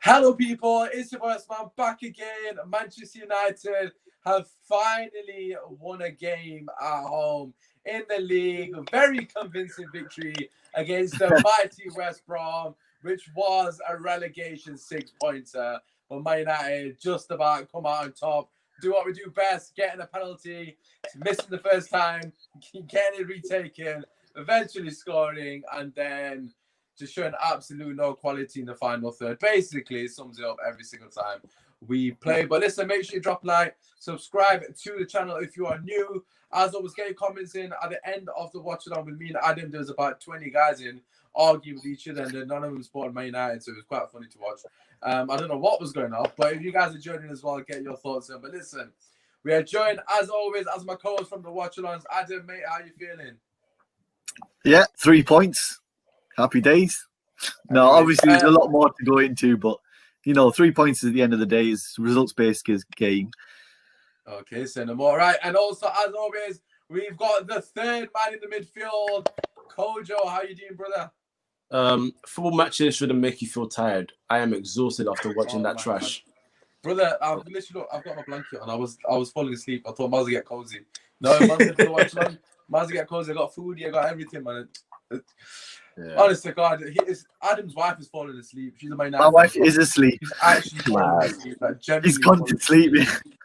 Hello, people. It's your boy Usmaan back again. Manchester United have finally won a game at home in the league. A very convincing victory against the mighty West Brom, which was a relegation six-pointer. But Man United just about come out on top. Do what we do best, getting a penalty, missing the first time, getting it retaken, eventually scoring, and then just showing absolute no quality in the final third. Basically, it sums it up every single time we play. But listen, make sure you drop a like, subscribe to the channel if you are new. As always, get your comments in at the end of the watch along with me and Adam. There's about 20 guys in arguing with each other, and then none of them supported Man United, so it was quite funny to watch. I don't know what was going on, but if you guys are joining as well, get your thoughts in. But listen, we are joined as always as my co-host from the watch alongs. Adam, mate, how you feeling? Yeah, 3 points. Happy days. No, obviously there's a lot more to go into, but 3 points at the end of the day is results-based game. Okay, say no more. Right, and also as always, we've got the third man in the midfield, Kojo. How you doing, brother? Football matches shouldn't make you feel tired. I am exhausted after watching that trash. Brother, I've literally I've got my blanket on. I was falling asleep. I thought I was gonna get cozy. No, man's to get cozy. I got food. I got everything, man. Yeah. Honestly, God, Adam's wife is falling asleep. She's my wife is asleep. She's actually falling asleep. Like, he's gone to sleep.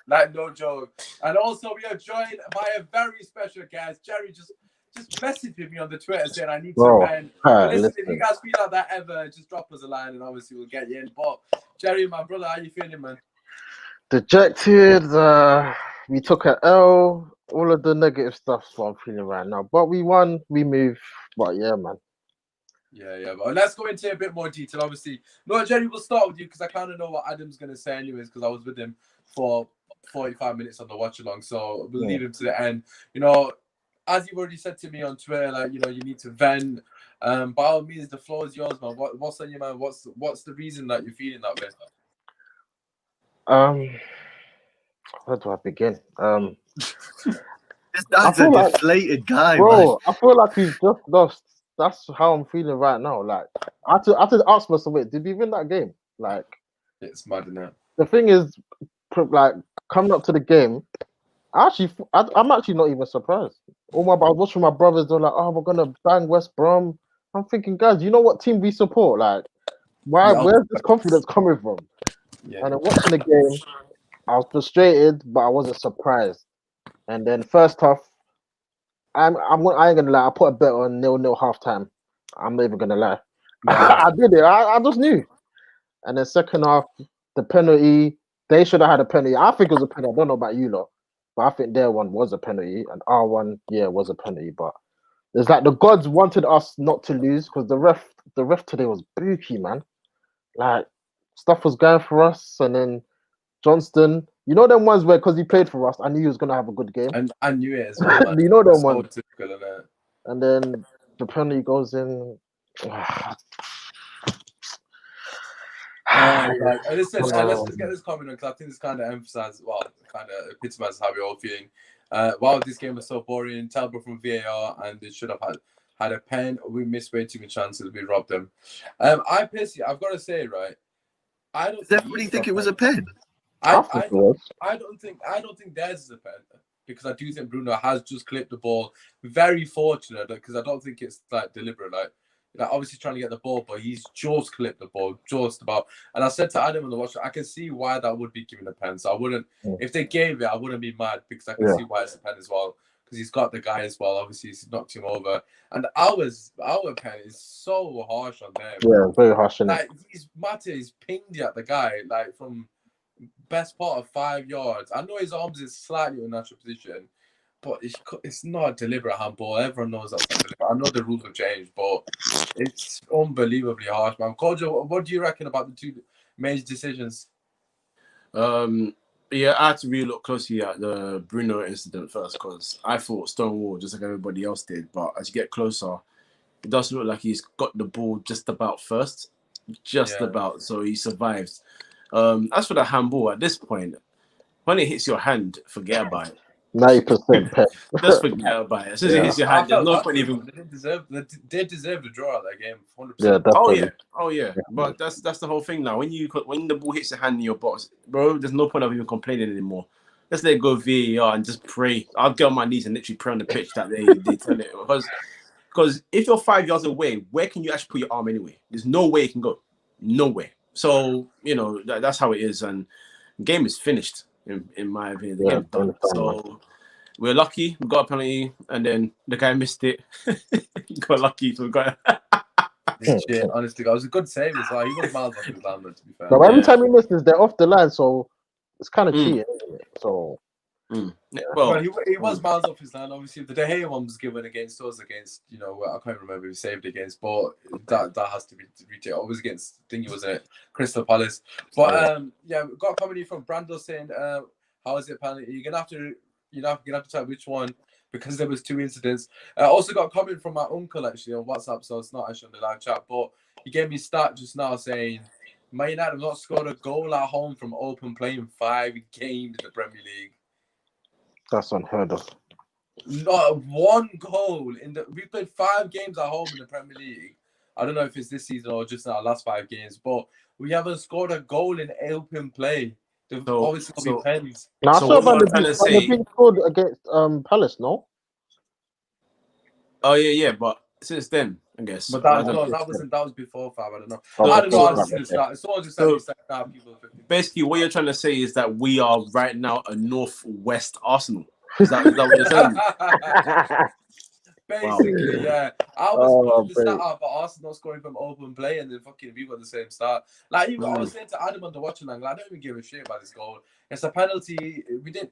Like, no joke. And also, we are joined by a very special guest. Jerry just messaged me on the Twitter saying I need to vent. Listen, if you guys feel like that ever, just drop us a line and obviously we'll get you in. But Jerry, my brother, how you feeling, man? Dejected. We took an L. All of the negative stuff's what I'm feeling right now. But we won. We moved. But yeah, man. Yeah. But let's go into a bit more detail. Obviously, no, Jerry, we'll start with you because I kind of know what Adam's gonna say anyways because I was with him for 45 minutes on the watch along. So we'll leave him to the end. As you've already said to me on Twitter, like you need to vent. By all means, the floor is yours, man. What's on your mind? What's the reason that you're feeling that way? Where do I begin? This guy's a deflated guy, bro. Man. I feel like we've just lost. That's how I'm feeling right now. Like I had to ask myself, wait, did we win that game? Like it's mad, isn't it? The thing is, like coming up to the game, I'm actually not even surprised. I was watching my brothers. They're like, "Oh, we're gonna bang West Brom." I'm thinking, guys, you know what team we support? Like, where's this confidence coming from? Yeah. And then watching the game, I was frustrated, but I wasn't surprised. And then first half, I ain't gonna lie. I put a bet on 0-0 halftime. I'm not even gonna lie. Yeah. I did it. I just knew. And then second half, the penalty. They should have had a penalty. I think it was a penalty. I don't know about you lot, but I think their one was a penalty, and our one, was a penalty. But it's like the gods wanted us not to lose because the ref today was booky, man. Like stuff was going for us, and then Johnston, them ones where because he played for us, I knew he was gonna have a good game. And I knew it as well. You know them ones. And then the penalty goes in. Let's just get this comment on because I think this kind of epitomizes how we're all feeling. Wow, this game was so boring. Terrible from VAR, and they should have had a pen. We missed way too many chances. We robbed them. I personally, I've got to say, right. Does everybody think it was a pen? I don't think theirs is a pen because I do think Bruno has just clipped the ball. Very fortunate because I don't think it's like deliberate. Like obviously trying to get the ball, but he's just clipped the ball just about. And I said to Adam on the watch, I can see why that would be given a pen. So I wouldn't, if they gave it, I wouldn't be mad because I can see why it's a pen as well. Because he's got the guy as well. Obviously, he's knocked him over. And our pen is so harsh on them. Yeah, very harsh. Like he's pinged at the guy like from best part of 5 yards. I know his arms is slightly in a natural position, but it's not a deliberate handball. Everyone knows that's not deliberate. I know the rules have changed, but it's unbelievably harsh, man. Kojo, what do you reckon about the two major decisions? Yeah, I had to really look closely at the Bruno incident first because I thought Stonewall just like everybody else did. But as you get closer, it does look like he's got the ball just about first. Just about. So he survives. As for the handball, at this point, when it hits your hand, forget about it. 90% Pep. Just forget about it. As soon as it hits your hand, there's no point even. They deserve the draw at that game. 100%. Yeah, definitely. Oh yeah. But that's the whole thing now. When the ball hits your hand in your box, bro, there's no point of even complaining anymore. Let's let it go VAR and just pray. I'll get on my knees and literally pray on the pitch that they tell it, because if you're 5 yards away, where can you actually put your arm anyway? There's no way it can go, nowhere. So that's how it is, and the game is finished in my opinion. The game's done. So we're lucky. We got a penalty, and then the guy missed it. He got lucky, so we got. Shit, honestly, it was a good save as well. He was miles off his line, to be fair. No, every time he misses, they're off the line, so it's kind of cheating, isn't it? So. Well, he was miles off his line. Obviously, the De Gea one was given against us, I can't remember who saved against, but that has to be always against thingy, wasn't it? Crystal Palace. But we got a comment from Brando saying, "How is it penalty? You're gonna have to tell which one because there was 2 incidents." I also got a comment from my uncle actually on WhatsApp, so it's not actually on the live chat, but he gave me a stat just now saying Man United have not scored a goal at home from open play in 5 games in the Premier League. That's unheard of. Not one goal we played 5 games at home in the Premier League. I don't know if it's this season or just in our last 5 games, but we haven't scored a goal in open play. They've always got pens. Now, I saw about the big scored against Palace, no? Oh yeah, but since then, I guess. But that was before 5. I don't know. I don't know how to see that. Someone just said people. Basically, what you're trying to say is that we are right now a northwest Arsenal. Is that what you're saying? Basically, yeah. I was the stat out for Arsenal scoring from open play, and then fucking we got the same start. Like I was saying to Adam on the watching angle, I don't even give a shit about this goal. It's a penalty. We didn't.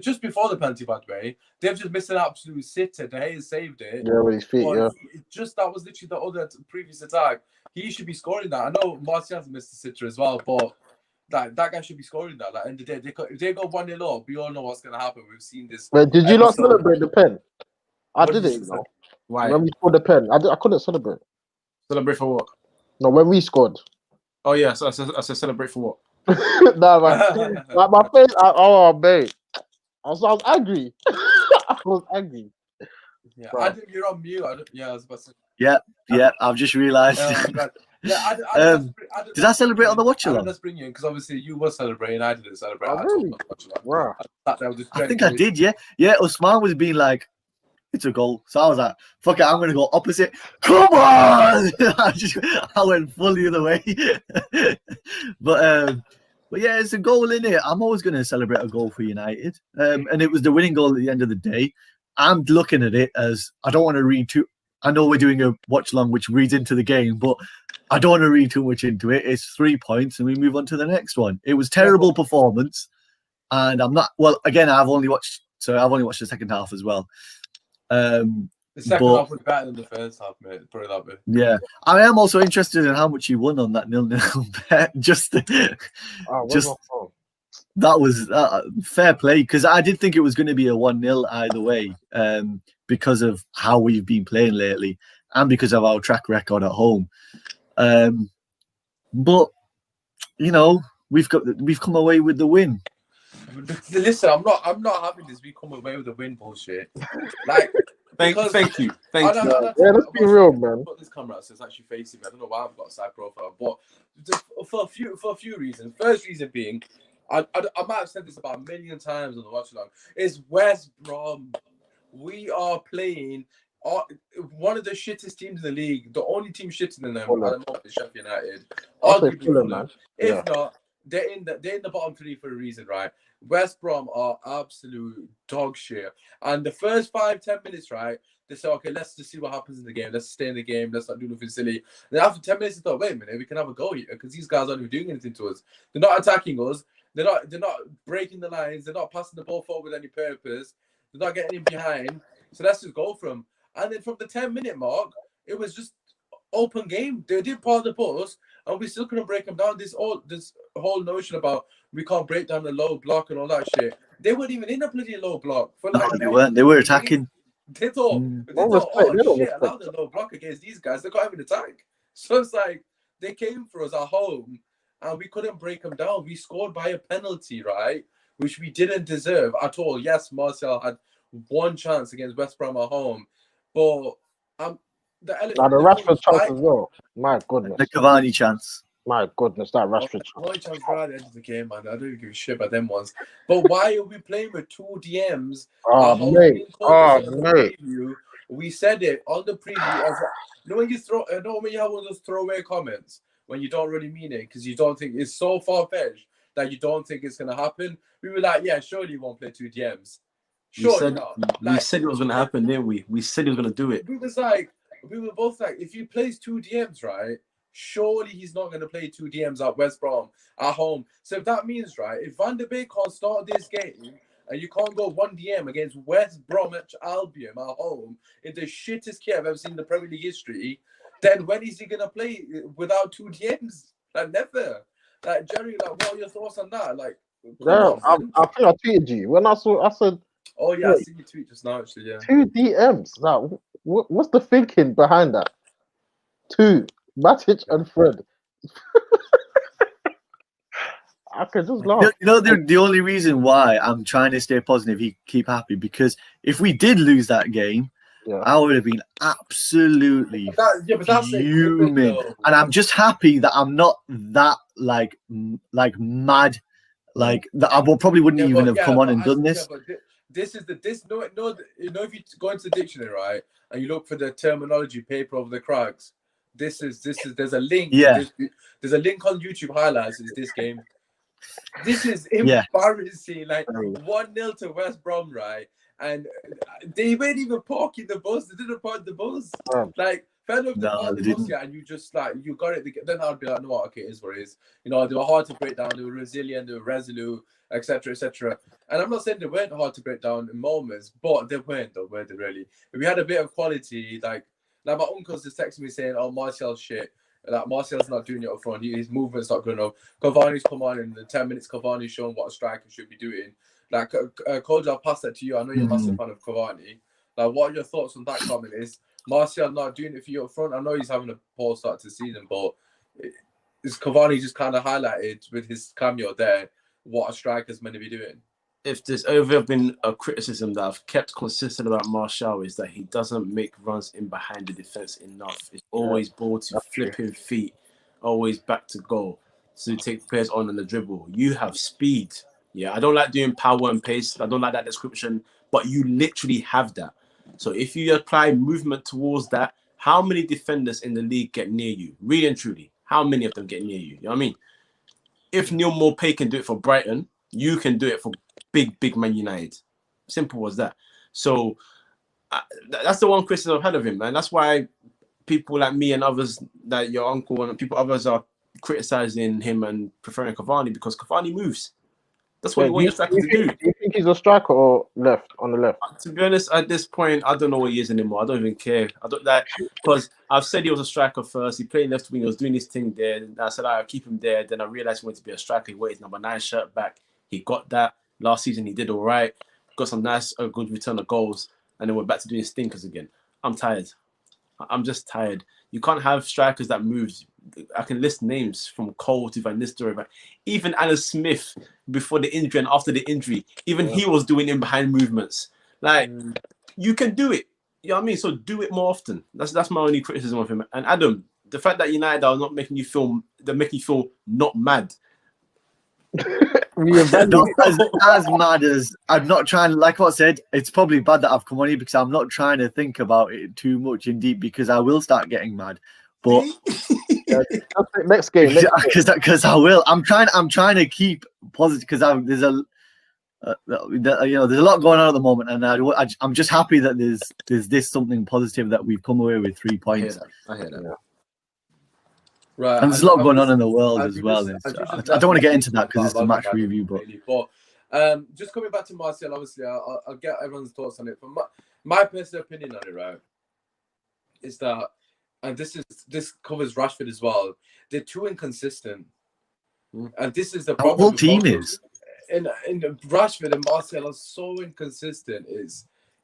Just before the penalty, by the way, they've just missed an absolute sitter. De Gea saved it. Yeah, with his feet. Yeah. That was literally the other previous attack. He should be scoring that. I know Martial's missed the sitter as well, but that guy should be scoring that. Like, end of the day, if they go 1-0 up, we all know what's gonna happen. We've seen this. Wait, did you not celebrate the pen? I didn't. Why? When we scored the pen, I couldn't celebrate. Celebrate for what? No, when we scored. Oh yeah, so I said celebrate for what? Nah, man. Like my face. Mate. I was angry. I was angry. Yeah, I think you're on mute. I was about to say. Yeah. I've just realised. Did I celebrate on the watch along? Let's bring you in because obviously you were celebrating. I didn't celebrate. Oh, really? Wow. I think I did. Yeah. Usmaan was being like, "It's a goal," so I was like, "Fuck it, I'm gonna go opposite." Come on! I went fully the other way. But yeah, it's a goal in it. I'm always gonna celebrate a goal for United, and it was the winning goal at the end of the day. I'm looking at it as I don't want to read too. I know we're doing a watch along which reads into the game, but I don't want to read too much into it. It's 3 points, and we move on to the next one. It was terrible performance, and I'm not. Well, again, I've only watched the second half as well. The second half was better than the first half, mate. Put it that way. Yeah, I am also interested in how much you won on that 0-0 bet. That was fair play because I did think it was going to be a 1-0 either way, because of how we've been playing lately and because of our track record at home. But we've come away with the win. Listen, I'm not having this. We come away with the win bullshit. Like, thank you. Yeah, let's be real, man. Put this camera out so it's actually facing me. I don't know why I've got a side profile, but just for a few reasons. First reason being, I might have said this about a million times on the watch along. Is West Brom. We are playing one of the shittest teams in the league. The only team shitting than them at the moment is Sheffield United. Arguably, if not, they're in the bottom 3 for a reason, right? West Brom are absolute dog shit. And the first 5-10 minutes, right, they say, okay, let's just see what happens in the game. Let's stay in the game. Let's not do nothing silly. And then after 10 minutes, they thought, wait a minute, we can have a go here because these guys aren't even doing anything to us. They're not attacking us. They're not breaking the lines. They're not passing the ball forward with any purpose. They're not getting in behind. So let's just go for them. And then from the 10-minute mark, it was just open game. They did part of the post, and we still couldn't break them down. This whole notion about we can't break down the low block and all that shit. They weren't even in a bloody low block. They weren't. They were attacking. They thought, oh shit, allow the low block against these guys. They can't even attack. So it's like they came for us at home, and we couldn't break them down. We scored by a penalty, right? which we didn't deserve at all. Yes, Martial had one chance against West Brom at home, but the Now elephant the in the room Rashford is chance why. as well. My goodness. The Cavani chance. My goodness, that Oh, Rashford chance. one chance right at the end of the game, man. I don't even give a shit about them ones. But why are we playing with two DMs? Oh, How mate. we told us on the Mate. preview. We said it on the preview. When you when you have one of those throwaway comments when you don't really mean it because you don't think it's so far fetched that you don't think it's gonna happen. We were like, yeah, surely you won't play two DMs. Surely not. We said it was gonna happen, didn't we? We said he was gonna do it. We were both like, if he plays two DMs, right? Surely he's not going to play two DMs at West Brom at home. So if that means, right, if Van der Beek can't start this game and you can't go one DM against West Bromwich Albion at home in the shittest kit I've ever seen in the Premier League history, then when is he going to play without two DMs? Like, never. Like, Jerry, like, what are your thoughts on that? Like, Yeah, I think I tweeted you when I said, oh, yeah, I see your tweet just now, actually, yeah. two DMs. Like, what's the thinking behind that? Two, Matic and Fred. I could just laugh. The only reason why I'm trying to stay positive, keep happy, because if we did lose that game, I would have been absolutely fuming. And I'm just happy that I'm not that like mad, like that. I probably wouldn't even have come on and done this. This is if you go into the dictionary, right, and you look for the terminology paper over the cracks, there's a link. Yeah. There's a link on YouTube highlights. Is this game? This is embarrassing. Like 1-0 to West Brom, right? And they weren't even parking the bus. They didn't park the bus. Like, fair enough, they parked the bus, and you just like you got it. Then I'd be like, no, okay, it is what it is. You know, they were hard to break down. They were resilient. They were resolute, etc., etc. And I'm not saying they weren't hard to break down in moments, but they weren't, though, were they really? If we had a bit of quality, like my uncle's just texting me saying, "Oh, Martial's shit. Like Martial's not doing it up front. His movement's not good enough. Cavani's come on in the 10 minutes. Cavani's shown what a striker should be doing." Like, Coach, I'll pass that to you. I know you're a massive fan of Cavani. Like, what are your thoughts on that comment? Is Martial not doing it for you up front? I know he's having a poor start to the season, but is Cavani just kind of highlighted with his cameo there what a striker's meant to be doing? If there's ever been a criticism that I've kept consistent about Martial is that he doesn't make runs in behind the defense enough. It's always ball to flipping feet, always back to goal to take players on the dribble. You have speed. Yeah, I don't like doing power and pace. I don't like that description, but you literally have that. So if you apply movement towards that, how many defenders in the league get near you? Really and truly, how many of them get near you? You know what I mean? If Neil Maupay can do it for Brighton, you can do it for big Man United. Simple as that. So that's the one criticism I've had of him, man. That's why people like me and others, like your uncle and others are criticizing him and preferring Cavani because Cavani moves. That's what you want your striker to do. Do you think he's a striker or on the left? To be honest, at this point, I don't know what he is anymore. I don't even care. I don't like because I've said he was a striker first. He played left wing. He was doing his thing there. And I said I'll keep him there. Then I realized he wanted to be a striker. He wanted his number 9 shirt back. He got that. Last season, he did all right. Got some nice, good return of goals. And then we're back to doing stinkers again. I'm tired. I'm just tired. You can't have strikers that move. I can list names from Cole to Van Nistelrooy. Even Alan Smith, before the injury and after the injury, even he was doing in behind movements. Like, you can do it. You know what I mean? So do it more often. That's my only criticism of him. And Adam, the fact that United are not making you feel, they're making you feel not mad. Not as mad as I'm not trying. Like what I said, it's probably bad that I've come on here because I'm not trying to think about it too much in deep because I will start getting mad. But next game, because I will. I'm trying to keep positive because there's a lot going on at the moment, and I'm just happy that there's this something positive that we've come away with 3 points. I hear that. Yeah. Right, and there's a lot going on in the world as well. I don't want to get into that because it's the match review, but just coming back to Martial, obviously, I'll get everyone's thoughts on it. But my personal opinion on it, right, is that, and this covers Rashford as well. They're too inconsistent, and this is the problem. Our whole team is. In Rashford and Martial are so inconsistent.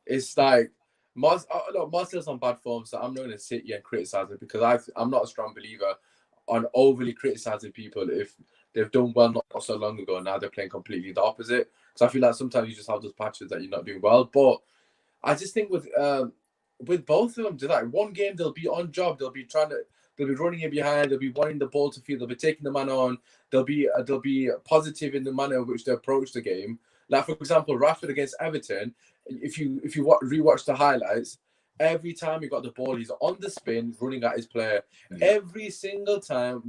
It's like Martial's on bad form, so I'm not going to sit here and criticize him because I'm not a strong believer on overly criticizing people if they've done well not so long ago. Now they're playing completely the opposite. So I feel like sometimes you just have those patches that you're not doing well. But I just think with both of them, they're like one game they'll be on job, they'll be running in behind, they'll be wanting the ball to field, they'll be taking the man on, they'll be positive in the manner in which they approach the game. Like for example, Rashford against Everton, if you rewatch the highlights, every time he got the ball, he's on the spin, running at his player. Every single time,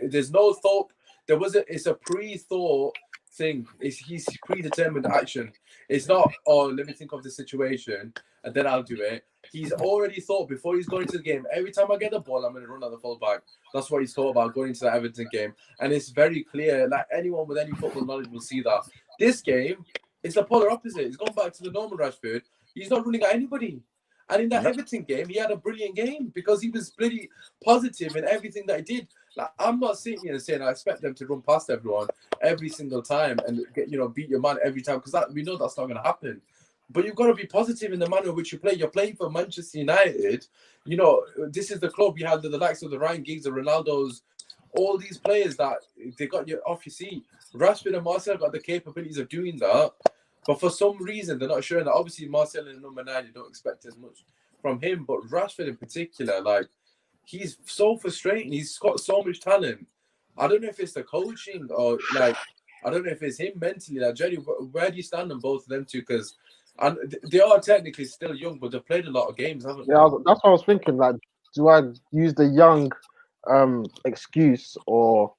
there's no thought. It's a pre-thought thing. He's predetermined action. It's not, oh, let me think of the situation and then I'll do it. He's already thought before he's going into the game, every time I get the ball, I'm going to run at the fullback. That's what he's thought about going into the Everton game. And it's very clear, like anyone with any football knowledge will see that. This game, it's the polar opposite. He's gone back to the normal Rashford. He's not running at anybody. And in that Everton game, he had a brilliant game because he was pretty positive in everything that he did. Like, I'm not sitting here and saying I expect them to run past everyone every single time and beat your man every time, because we know that's not going to happen. But you've got to be positive in the manner in which you play. You're playing for Manchester United. This is the club you have the likes of the Ryan Giggs, the Ronaldos, all these players that they got you off your seat. Rashford and Marcel got the capabilities of doing that. But for some reason, they're not showing that. Obviously, Marcel in number 9, you don't expect as much from him. But Rashford in particular, like, he's so frustrating. He's got so much talent. I don't know if it's the coaching or, like, I don't know if it's him mentally. Like, Jerry, where do you stand on both of them two? Because they are technically still young, but they've played a lot of games, haven't they? Yeah, that's what I was thinking. Like, do I use the young excuse or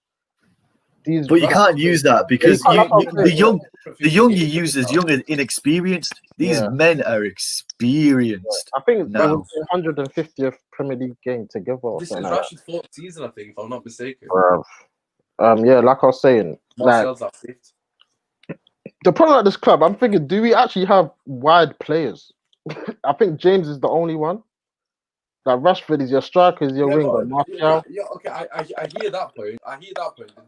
these? But you can't use that because the young you use is young and inexperienced. These men are experienced. I think now. that was the 150th Premier League game together. This is Rashford's 4th season, I think, if I'm not mistaken. Yeah, like I was saying, Marcel's at 5th. The problem at this club, I'm thinking, do we actually have wide players? I think James is the only one. Like Rashford is your striker, is your winger. Martial. Yeah, okay, I hear that point.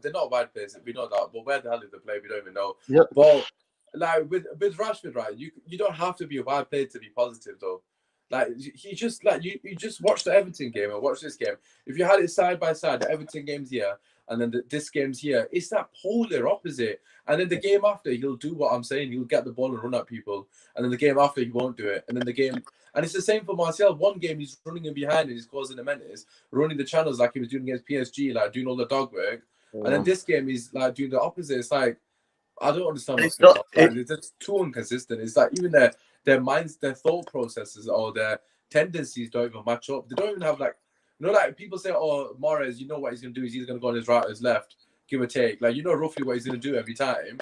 They're not wide players, we know that. But where the hell did they play? We don't even know. Yep. But like with Rashford, right? You don't have to be a wide player to be positive, though. Like he just you just watch the Everton game and watch this game. If you had it side by side, the Everton game's here and then this game's here, it's that polar opposite. And then the game after, he'll do what I'm saying. He'll get the ball and run at people. And then the game after, he won't do it. And then the game... And it's the same for Martial. One game, he's running in behind and he's causing a menace, running the channels like he was doing against PSG, like doing all the dog work. Yeah. And then this game, he's like doing the opposite. It's like, I don't understand what's going on. It's just too inconsistent. It's like even their minds, their thought processes or their tendencies don't even match up. They don't even have like people say, oh, Mahrez, you know what he's going to do is he's going to go on his right or his left, give or take. Like, you know roughly what he's going to do every time.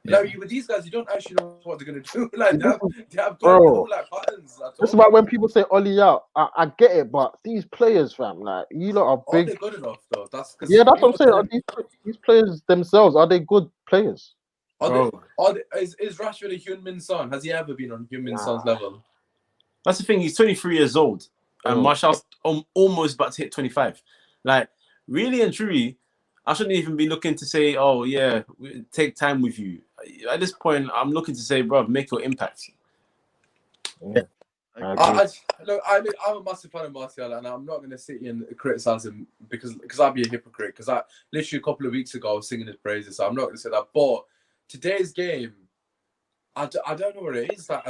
Yeah. Now, with these guys, you don't actually know what they're going to do. Like, they have got no like patterns. This is about when people say Ollie out. I get it, but these players, fam, like, you lot are big. Are they good enough, though? That's what I'm saying. Are these players themselves, are they good players? Is Rashford a Heung-min Son? Has he ever been on Heung-min Son's level? That's the thing. He's 23 years old. And Martial's almost about to hit 25. Like, really and truly, I shouldn't even be looking to say, oh, yeah, take time with you. At this point, I'm looking to say, bro, make your impact. Yeah. I'm a massive fan of Martial, and I'm not going to sit here and criticize him because I'd be a hypocrite. Because literally a couple of weeks ago, I was singing his praises, so I'm not going to say that. But today's game, I don't know what it is. Like,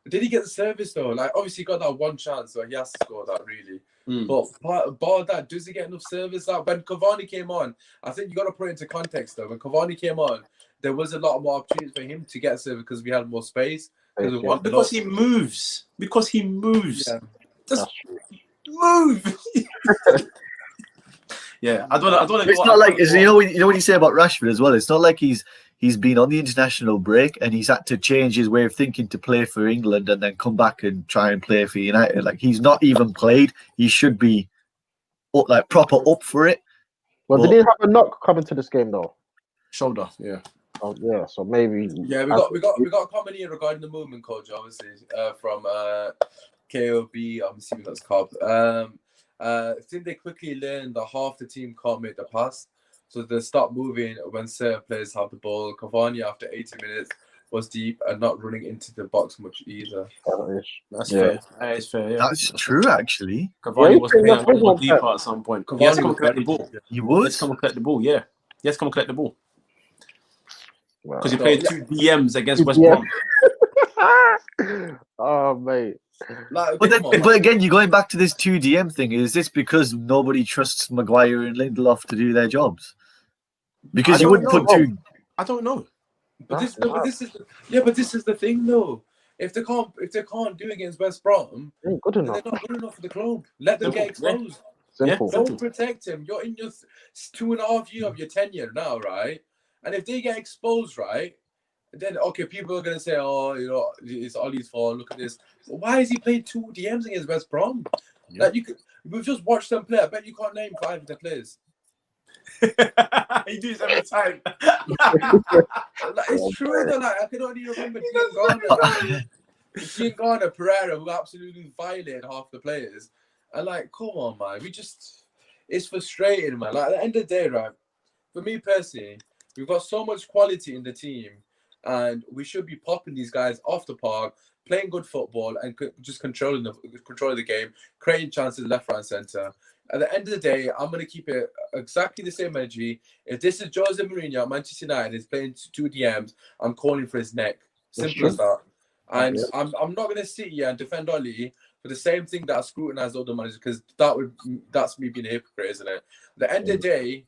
did he get the service though? Like, obviously he got that one chance, so he has to score that really. But bar that, does he get enough service? Like when Cavani came on, I think you got to put it into context though. When Cavani came on, there was a lot more opportunities for him to get service because we had more space. Because he moves. Yeah. Just move. Yeah, I don't. It's not like you know what you say about Rashford as well. It's not like he's been on the international break and he's had to change his way of thinking to play for England and then come back and try and play for United. Like, he's not even played. He should be proper up for it. Well, did he have a knock coming to this game though? Shoulder, yeah. Oh yeah, so maybe. Yeah, we got a comment here regarding the movement coach, obviously, from KOB. I'm assuming that's Cobb. I think they quickly learned that half the team can't make the pass. So they stop moving when certain players have the ball. Cavani, after 80 minutes, was deep and not running into the box much either. That's fair. That is fair, yeah. That's true, actually. Cavani was playing a ball deeper at some point. He has to come collect the ball. He was. Come and collect the ball, yeah. He has to come and collect the ball. Wow. Because he played 2 DMs against West Brom. Oh, mate. Like, But, come on, but again, you're going back to this 2 DM thing. Is this because nobody trusts Maguire and Lindelof to do their jobs? Because you wouldn't put two. I don't know. But this is the thing though. If they can't do against West Brom, Ain't good then enough. they're not good enough for the club. Let them get exposed. Simple. Don't protect him. You're in your 2.5 year of your tenure now, right? And if they get exposed, right, then okay, people are gonna say, oh, you know, it's Ollie's fault. Look at this. But why is he playing 2 DMs against West Brom? Yeah. Like we've just watched them play. I bet you can't name 5 of the players. He does every time. Like, it's true though. Like I can only remember Dean Garner, Pereira, who absolutely violated half the players. And like, come on, man. It's frustrating, man. Like at the end of the day, right? For me personally, we've got so much quality in the team, and we should be popping these guys off the park, playing good football, and just controlling the game, creating chances left, right, and centre. At the end of the day, I'm going to keep it exactly the same energy. If this is Jose Mourinho at Manchester United is playing 2 DMs, I'm calling for his neck. Simple as that. And I'm not going to sit here and defend Ollie for the same thing that I scrutinise other managers, because that's me being a hypocrite, isn't it? At the end of the day,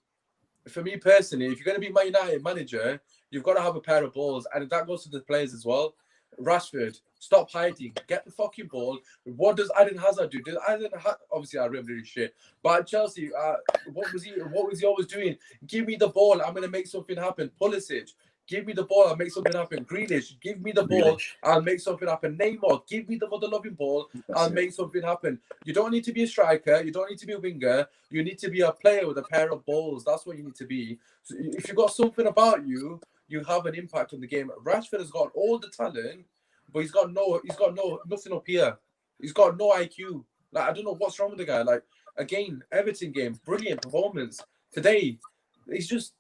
for me personally, if you're going to be my United manager, you've got to have a pair of balls, and that goes to the players as well. Rashford, stop hiding. Get the fucking ball. What does Eden Hazard do? Obviously, I remember this shit. But at Chelsea, what was he always doing? Give me the ball. I'm gonna make something happen. Pulisic, give me the ball. I'll make something happen. Grealish, give me the ball. I'll make something happen. Neymar, give me the mother-loving ball. I'll make something happen. You don't need to be a striker. You don't need to be a winger. You need to be a player with a pair of balls. That's what you need to be. So if you've got something about you, you have an impact on the game. Rashford has got all the talent, but he's got nothing up here. He's got no IQ. Like, I don't know what's wrong with the guy. Like, again, Everton game, brilliant performance. Today, he's just,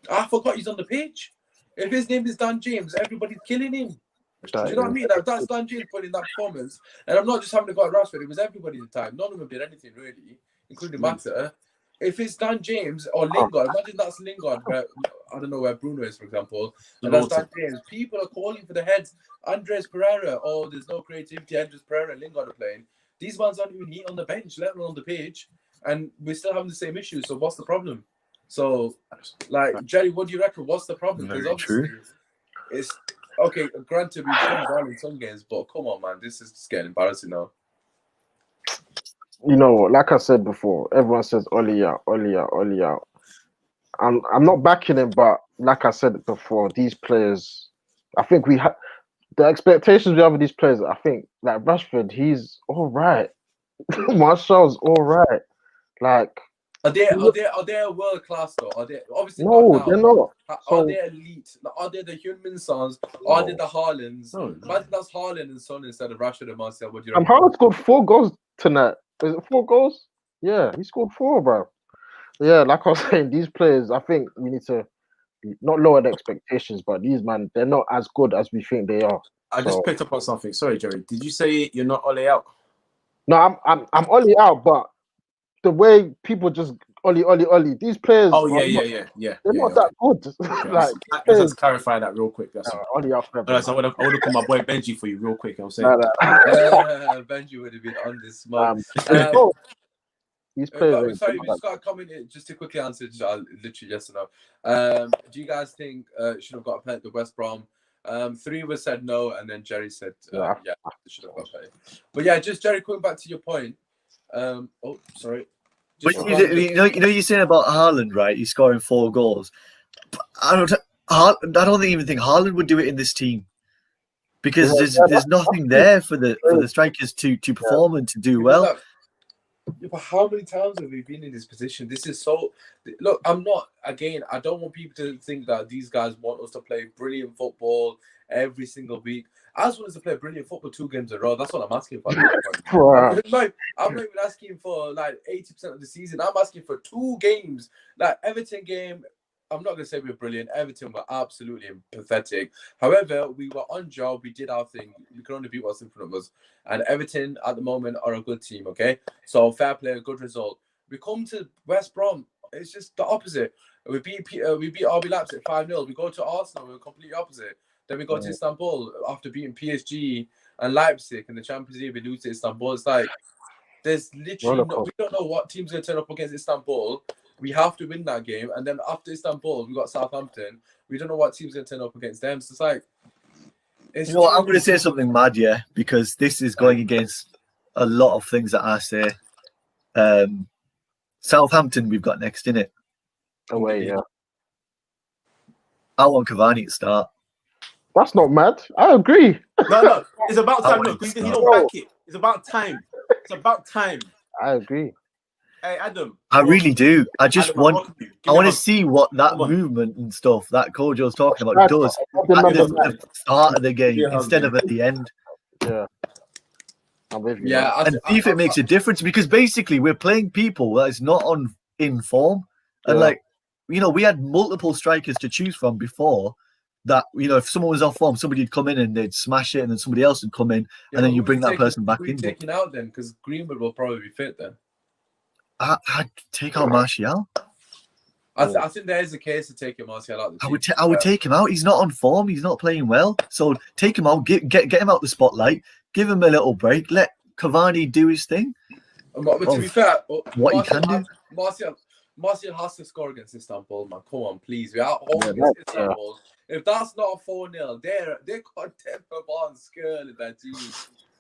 I forgot he's on the pitch. If his name is Dan James, everybody's killing him. Do you know what I mean? Like, that's Dan James putting that performance. And I'm not just having to go at Rashford. It was everybody at the time. None of them did anything really, including Mata. If it's Dan James or Lingard, imagine that's Lingard, where, I don't know where Bruno is, for example, and that's Dan James. People are calling for the heads. Andres Pereira, oh, there's no creativity. Andres Pereira and Lingard are playing. These ones aren't even here on the bench, let alone on the pitch, and we're still having the same issues. So what's the problem? So, like, Jerry, what do you reckon? What's the problem? Because obviously, it's okay. Granted, we've done well in some games, but come on, man, this is just getting embarrassing now. You know what? Like I said before, everyone says Ollie out, Ollie out, Ollie out. I'm not backing him, but like I said before, these players, I think we have the expectations we have of these players. I think like Rashford, he's all right. Martial's all right. Like, are they a world class though? Are they obviously no? not now, They're not. Are they elite? Are they the human sons? No. Are they the Haalands? No. Imagine that's Haaland and Son instead of Rashford and Martial. What do you And reckon? Haaland scored 4 goals tonight. Is it 4 goals? Yeah, he scored 4, bro. Yeah, like I was saying, these players, I think we need to not lower the expectations, but these man, they're not as good as we think they are. I just picked up on something. Sorry, Jerry. Did you say you're not Ollie out? No, I'm Ollie out, but the way people just Ollie. These players. Oh yeah. They're not that good. Like, let's clarify that real quick. That's Ollie out. I would have called my boy Benji for you real quick. I'm saying Benji would have been on this smoke. These players. Sorry, we just got a comment here, just to quickly answer. Literally yes or no. Do you guys think should have got a pen at the West Brom? 3 of us said no, and then Jerry said yeah, should have got a pen. But yeah, just Jerry, coming back to your point. Oh, sorry. But you know, you're saying about Haaland, right? He's scoring 4 goals. I don't even think Haaland would do it in this team, because there's nothing there for the strikers to perform and to do well. Yeah, but how many times have we been in this position? This is so. Look, I don't want people to think that these guys want us to play brilliant football every single week. I just want us to play brilliant football 2 games in a row. That's what I'm asking for. I'm not even asking for like 80% of the season. I'm asking for 2 games. Like Everton game, I'm not going to say we're brilliant. Everton were absolutely pathetic. However, we were on job. We did our thing. We could only beat what's in front of us. And Everton at the moment are a good team, okay? So fair play, a good result. We come to West Brom. It's just the opposite. We beat RB Leipzig 5-0. We go to Arsenal, we're completely opposite. Then we go to Istanbul after beating PSG and Leipzig in the Champions League. We lose to Istanbul. It's like there's literally we don't know what team's going to turn up against Istanbul. We have to win that game. And then after Istanbul, we got Southampton. We don't know what team's going to turn up against them. So it's like, you know what, I'm going to say something mad, because this is going against a lot of things that I say. Southampton, we've got next, innit? Away, yeah. I want Cavani to start. That's not mad. I agree. No, it's about time. Look, he don't back it. It's about time. It's about time. I agree. Hey, Adam. I really do. I just Adam, want to see what that movement and stuff that Kojo's talking about does at the start of the game instead of at the end. Yeah. I'm with you. Yeah, and see if it makes a difference, because basically we're playing people that is not in form. And we had multiple strikers to choose from before that, if someone was off form, somebody would come in and they'd smash it, and then somebody else would come in, and then you bring that person back in. Taking out then, because Greenwood will probably be fit then. I'd take out Martial. I think there is a case to take Martial out. I would take him out. He's not on form. He's not playing well. So take him out. Get him out the spotlight. Give him a little break. Let Cavani do his thing. But to be fair, what he can do. Martial has to score against Istanbul, man. Come on, please. We are home against Istanbul. If that's not a 4-0, they got Temple scared in that team.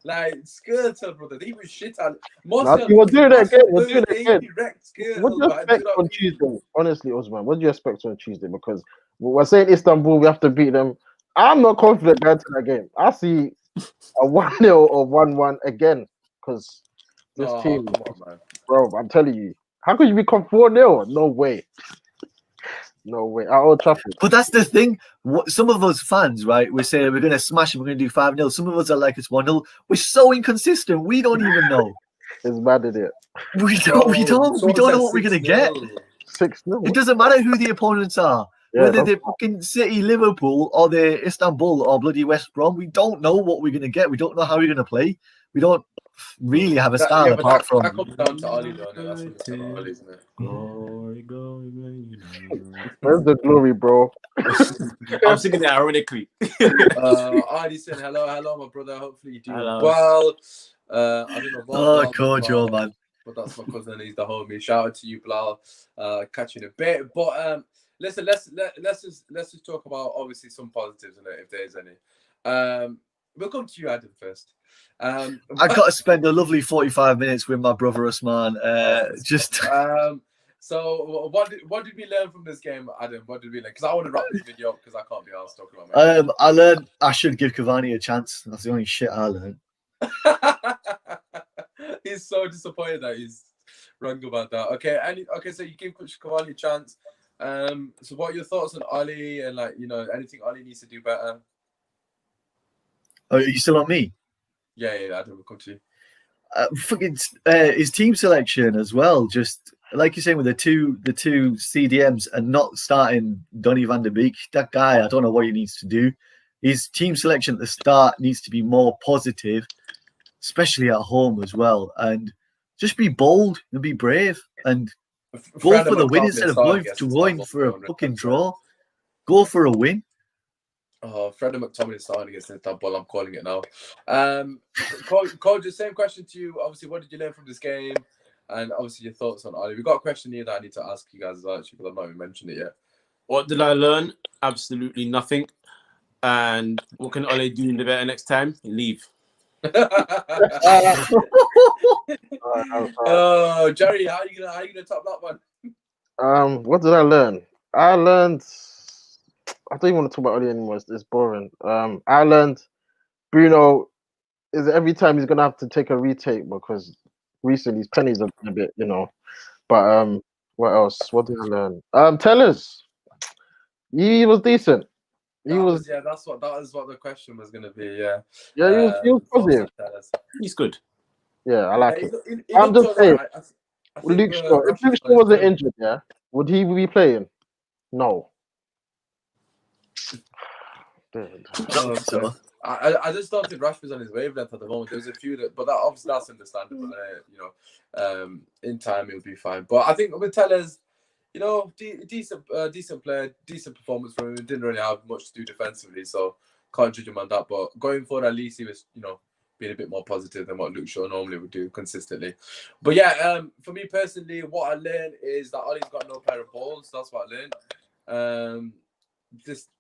Like, scared, brother. They was shit at Martial. We'll do that again. What do you expect on Tuesday? Honestly, Usmaan, what do you expect on Tuesday? Because we're saying Istanbul, we have to beat them. I'm not confident going to that game. I see a 1-0 or 1-1 again, because this team, bro, I'm telling you, how could you become 4-0? No way. No way. At Old Trafford. But that's the thing. Some of us fans, right, we say we're going to smash it, we're going to do 5-0. Some of us are like, it's 1-0. We're so inconsistent. We don't even know. It's mad, isn't it? We don't know what we're going to get. 6-0. It doesn't matter who the opponents are. Yeah, whether they're fucking City, Liverpool, or they're Istanbul, or bloody West Brom. We don't know what we're going to get. We don't know how we're going to play. We don't really have a style apart from. That comes down to Ali, though. That's what it's about Ali, isn't it? Glory. Where's the glory, bro? I'm singing it ironically. Ali saying hello, my brother. Hopefully you do well. I don't know what. Kojo, man. But that's my cousin. He's the homie. Shout out to you, Bilal. Catch you in a bit. But listen, let's just talk about obviously some positives in it, if there's any. We'll come to you, Adam, first. I got to spend a lovely 45 minutes with my brother Usmaan. So what did we learn from this game, Adam? What did we learn? Because I want to wrap this video up because I can't be asked talking about it. I learned I should give Cavani a chance. That's the only shit I learned. He's so disappointed that he's wrong about that. Okay, so you give Cavani a chance. So what are your thoughts on Ali and anything Ali needs to do better? Oh, are you still on me? Yeah, Adam, we'll come to you. His team selection as well. Just like you're saying with the two CDMs and not starting Donny van der Beek. That guy, I don't know what he needs to do. His team selection at the start needs to be more positive, especially at home as well. And just be bold and be brave and go for the win instead of going for a fucking draw. Go for a win. Oh, Freddie McTominay starting against Istanbul. I'm calling it now. Cole, just same question to you. Obviously, what did you learn from this game? And obviously, your thoughts on Ali. We've got a question here that I need to ask you guys as well, actually, because I've not even mentioned it yet. What did I learn? Absolutely nothing. And what can Ole do in the better next time? Leave. Oh, Jerry, how are you gonna top that one? What did I learn? I learned. I don't even want to talk about Oli anymore. It's boring. I learned Bruno is every time he's gonna have to take a retake because recently his pennies are a bit, But what else? What did I learn? Tellers. He was decent. That was what the question was gonna be. Yeah. Yeah, he was positive. He's good. Yeah, I like it. I'm just saying. Luke Shaw. If Luke Shaw wasn't injured, would he be playing? No. I just don't think Rashford's on his wavelength at the moment. There's a few but obviously that's understandable. In time he'll be fine. But I think with Tellez, you know, decent player, decent performance from him. He didn't really have much to do defensively, so can't judge him on that. But going forward, at least he was, you know, being a bit more positive than what Luke Shaw normally would do consistently. But yeah, for me personally, what I learned is that Ollie's got no pair of balls. That's what I learned.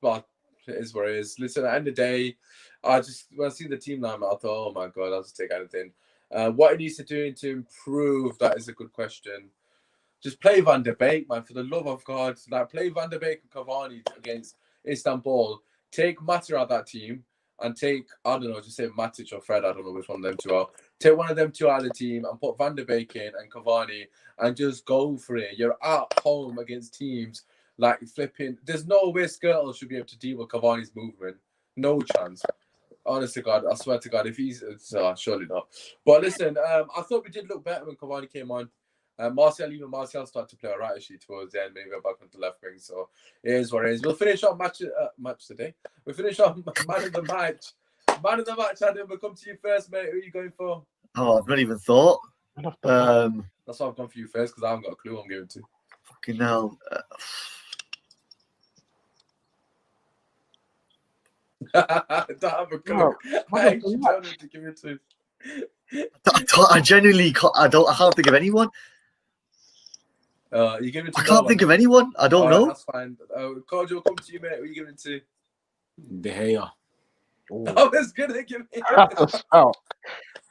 Well, it is what it is. Listen, at the end of the day, when I see the team line, I thought, oh my God, I'll just take anything. What he needs to do to improve, that is a good question. Just play Van der Beek, man, for the love of God. Like, play Van der Beek and Cavani against Istanbul. Take Mata out of that team and take, I don't know, just say Matic or Fred, I don't know which one of them two are. Take one of them two out of the team and put Van der Beek in and Cavani and just go for it. You're at home against teams like flipping. There's no way Skirtle should be able to deal with Cavani's movement. No chance. Honestly, God, I swear to God, if he's surely not. But listen, I thought we did look better when Cavani came on. Martial started to play all right actually towards the end. Maybe we're back onto left wing, so it is what it is. We'll finish our match today. We'll finish our man of the match. Man of the match, Adam. We'll come to you first, mate. Who are you going for? Oh, I've not even thought. That's why I've gone for you first because I haven't got a clue who I'm giving to. Fucking hell. I don't have a clue. I actually don't know to give it to. I genuinely can't. I can't think of anyone. You give it to I can't think of anyone. I don't know. That's fine. Kojo, will come to you, mate. Who are you giving to? De Gea. I was gonna give it. That's a shout.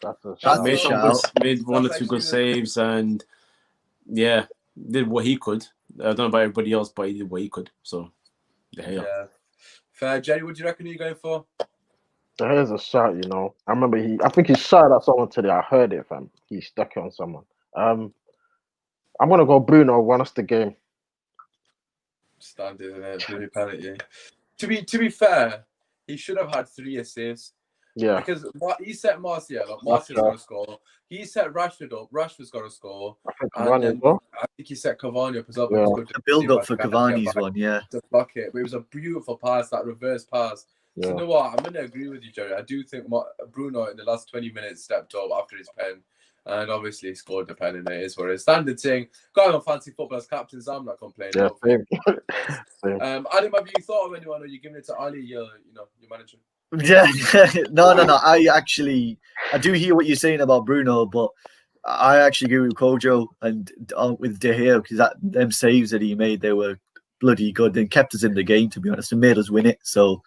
That's a shout. Made one or two good saves, and yeah, did what he could. I don't know about everybody else, but he did what he could. So, De Gea. Yeah. Fair. Jerry, what do you reckon you're going for? Here's a shout, you know. I remember I think he shouted at someone today. I heard it, fam. He stuck it on someone. I'm gonna go Bruno, won us the game. Standard, isn't it? Really penalty. To be fair, he should have had 3 assists. Yeah. Because he set Martial's got to score. He set Rashford up. Rashford's got to score. Cavani as well. I think he set Cavani up as well. Yeah. The build up for Cavani's one, yeah. To block it. But it was a beautiful pass, that reverse pass. Yeah. So you know what? I'm going to agree with you, Jerry. I do think Bruno in the last 20 minutes stepped up after his pen. And obviously he scored the pen, and it is what it is. Standard thing. Going on fancy football as captain, so I'm not complaining. Yeah, same. Adam, have you thought of anyone, or are you giving it to Ali, your manager? Yeah, no. I do hear what you're saying about Bruno, but I actually agree with Kojo and with De Gea because them saves that he made, they were bloody good. They kept us in the game, to be honest, and made us win it. So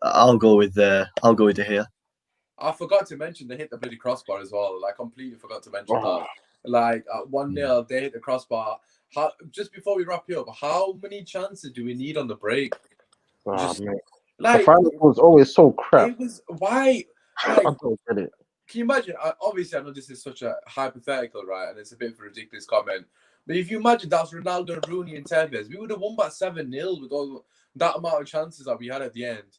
I'll go with De Gea. I forgot to mention they hit the bloody crossbar as well. Like, completely forgot to mention that. Like, 1-0, they hit the crossbar. Just before we wrap it up, how many chances do we need on the break? Like, the final was always so crap. It was why. Like, I don't get it. Can you imagine? Obviously, I know this is such a hypothetical, right? And it's a bit of a ridiculous comment. But if you imagine that's Ronaldo, Rooney, and Tevez, we would have won by 7-0 with all that amount of chances that we had at the end.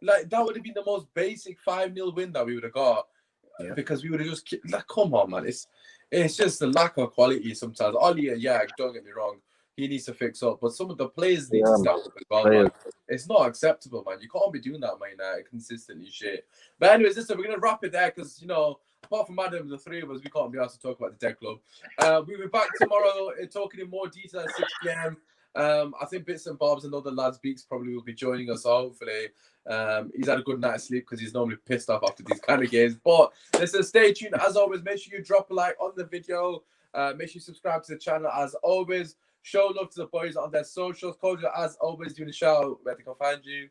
Like, that would have been the most basic 5-0 win that we would have got. Yeah. Because we would have just like, come on, man. It's just the lack of quality sometimes. Ollie, yeah, don't get me wrong. He needs to fix up, but some of the players need to step up as well. Man. It's not acceptable, man. You can't be doing that, man. Consistently shit. But anyways, listen, we're gonna wrap it there because apart from Adam, the three of us, we can't be asked to talk about the Dead Club. We'll be back tomorrow talking in more detail at 6 p.m. I think Bits and Bobs and other lads, Beaks, probably will be joining us. Hopefully, he's had a good night's sleep because he's normally pissed off after these kind of games. But listen, stay tuned. As always, make sure you drop a like on the video. Make sure you subscribe to the channel. As always, show love to the boys on their socials. Kojo, as always, doing a shout out where they can find you.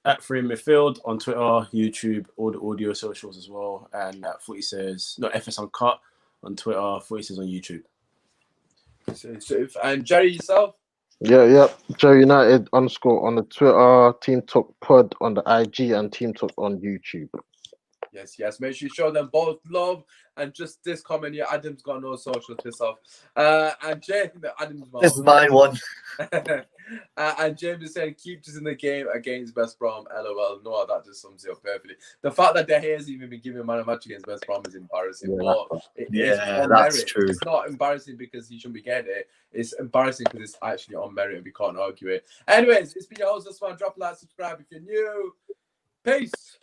At Free Midfield on Twitter, YouTube, all the audio socials as well. And at Footy Says, not FS Uncut on Twitter, Footy Says on YouTube. And Jerry, yourself? Yeah. Jerry United _ on the Twitter, Team Talk Pod on the IG, and Team Talk on YouTube. Yes. Make sure you show them both love. And just this comment here, Adam's got no social piss off. And James, this is my one. And James is saying, keep us in the game against West Brom. LOL. No, that just sums it up perfectly. The fact that De Gea has even been given man of match against West Brom is embarrassing. That's true. It's not embarrassing because he shouldn't be getting it. It's embarrassing because it's actually on merit and we can't argue it. Anyways, it's been your host, Usmaan. Drop a like, subscribe if you're new. Peace.